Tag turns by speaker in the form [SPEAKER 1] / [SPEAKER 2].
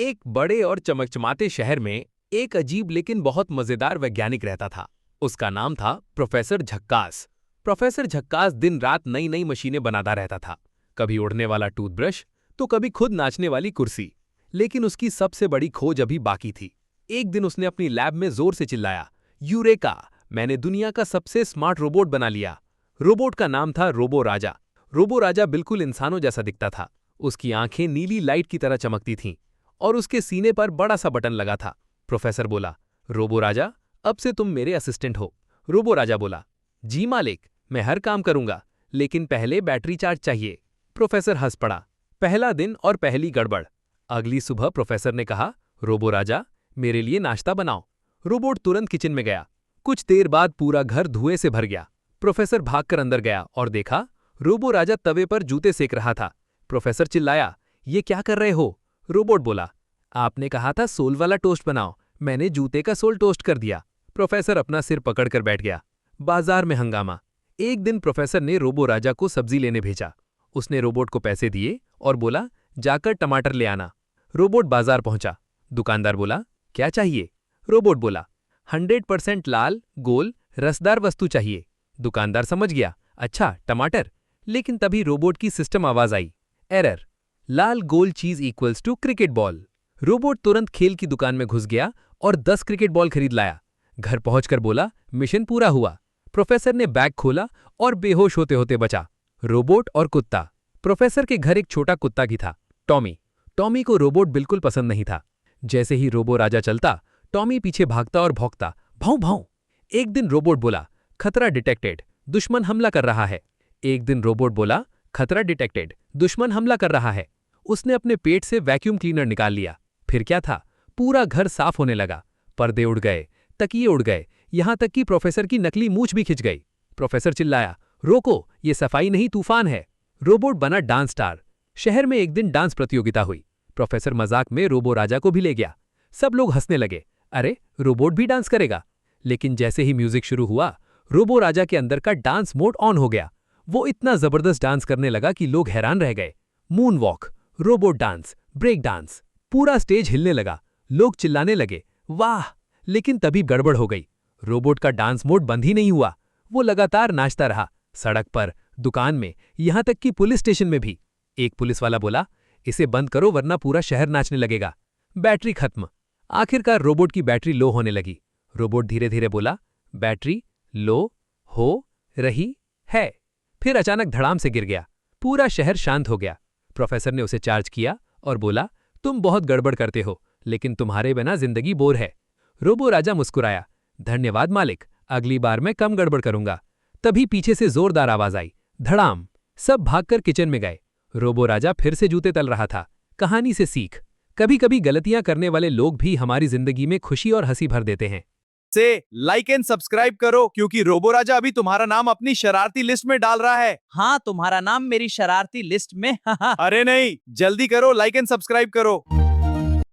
[SPEAKER 1] एक बड़े और चमकचमाते शहर में एक अजीब लेकिन बहुत मजेदार वैज्ञानिक रहता था। उसका नाम था प्रोफेसर झक्कास। प्रोफेसर झक्कास दिन रात नई नई मशीनें बनाता रहता था। कभी उड़ने वाला टूथब्रश तो कभी खुद नाचने वाली कुर्सी। लेकिन उसकी सबसे बड़ी खोज अभी बाकी थी। एक दिन उसने अपनी लैब में जोर से चिल्लाया, यूरेका! मैंने दुनिया का सबसे स्मार्ट रोबोट बना लिया। रोबोट का नाम था रोबो राजा। रोबो राजा बिल्कुल इंसानों जैसा दिखता था। उसकी आंखें नीली लाइट की तरह चमकती थीं और उसके सीने पर बड़ा सा बटन लगा था। प्रोफेसर बोला, रोबो राजा, अब से तुम मेरे असिस्टेंट हो। रोबो राजा बोला, जी मालिक, मैं हर काम करूंगा, लेकिन पहले बैटरी चार्ज चाहिए। प्रोफेसर हंस पड़ा। पहला दिन और पहली गड़बड़। अगली सुबह प्रोफेसर ने कहा, रोबो राजा, मेरे लिए नाश्ता बनाओ। रोबोट तुरंत किचन में गया। कुछ देर बाद पूरा घर धुएं से भर गया। प्रोफेसर भागकर अंदर गया और देखा, रोबो राजा तवे पर जूते सेक रहा था। प्रोफेसर चिल्लाया, ये क्या कर रहे हो? रोबोट बोला, आपने कहा था सोल वाला टोस्ट बनाओ, मैंने जूते का सोल टोस्ट कर दिया। प्रोफेसर अपना सिर पकड़कर बैठ गया। बाजार में हंगामा। एक दिन प्रोफेसर ने रोबो राजा को सब्जी लेने भेजा। उसने रोबोट को पैसे दिए और बोला, जाकर टमाटर ले आना। रोबोट बाजार पहुंचा। दुकानदार बोला, क्या चाहिए? रोबोट बोला, 100% लाल, गोल, रसदार वस्तु चाहिए। दुकानदार समझ गया, अच्छा टमाटर। लेकिन तभी रोबोट की सिस्टम आवाज आई, एरर, लाल गोल चीज equals to cricket ball. Robot तुरंत खेल की दुकान में घुस गया और 10 क्रिकेट बॉल खरीद लाया। घर पहुंचकर बोला, मिशन पूरा हुआ। प्रोफेसर ने बैग खोला और बेहोश होते होते बचा। रोबोट और कुत्ता। प्रोफेसर के घर एक छोटा कुत्ता भी था, टॉमी। टॉमी को रोबोट बिल्कुल पसंद नहीं था। जैसे ही रोबो राजा चलता, टॉमी पीछे भागता और भौंकता, भाऊ भाऊ। एक दिन रोबोट बोला, खतरा डिटेक्टेड, दुश्मन हमला कर रहा है। एक दिन रोबोट बोला, खतरा डिटेक्टेड, दुश्मन हमला कर रहा है। उसने अपने पेट से वैक्यूम क्लीनर निकाल लिया। फिर क्या था, पूरा घर साफ होने लगा। पर्दे उड़ गए, तकिए उड़ गए, यहां तक कि प्रोफेसर की नकली मूंछ भी खिंच गई। प्रोफेसर चिल्लाया, रोको, ये सफाई नहीं तूफान है। रोबोट बना डांस स्टार। शहर में एक दिन डांस प्रतियोगिता हुई। प्रोफेसर मजाक में रोबो राजा को भी ले गया। सब लोग हंसने लगे, अरे रोबोट भी डांस करेगा। लेकिन जैसे ही म्यूजिक शुरू हुआ, रोबो राजा के अंदर का डांस मोड ऑन हो गया। वो इतना जबरदस्त डांस करने लगा कि लोग हैरान रह गए। Moonwalk, robot dance, break dance, पूरा स्टेज हिलने लगा। लोग चिल्लाने लगे, वाह! लेकिन तभी गड़बड़ हो गई। रोबोट का डांस मोड बंद ही नहीं हुआ। वो लगातार नाचता रहा, सड़क पर, दुकान में, यहां तक कि पुलिस स्टेशन में भी। एक पुलिस वाला बोला, इसे बंद करो वरना पूरा शहर नाचने लगेगा। बैटरी खत्म। आखिरकार रोबोट की बैटरी लो होने लगी। रोबोट धीरे धीरे बोला, बैटरी लो हो रही है। फिर अचानक धड़ाम से गिर गया। पूरा शहर शांत हो गया। प्रोफेसर ने उसे चार्ज किया और बोला, तुम बहुत गड़बड़ करते हो, लेकिन तुम्हारे बिना जिंदगी बोर है। रोबो राजा मुस्कुराया, धन्यवाद मालिक, अगली बार मैं कम गड़बड़ करूंगा। तभी पीछे से जोरदार आवाज आई, धड़ाम। सब भागकर किचन में गए। रोबो राजा फिर से जूते तल रहा था। कहानी से सीख, कभी कभी गलतियां करने वाले लोग भी हमारी जिंदगी में खुशी और हंसी भर देते हैं।
[SPEAKER 2] से लाइक एंड सब्सक्राइब करो, क्योंकि रोबो राजा अभी तुम्हारा नाम अपनी शरारती लिस्ट में डाल रहा है।
[SPEAKER 3] हाँ, तुम्हारा नाम मेरी शरारती लिस्ट में।
[SPEAKER 2] अरे नहीं, जल्दी करो, लाइक एंड सब्सक्राइब करो।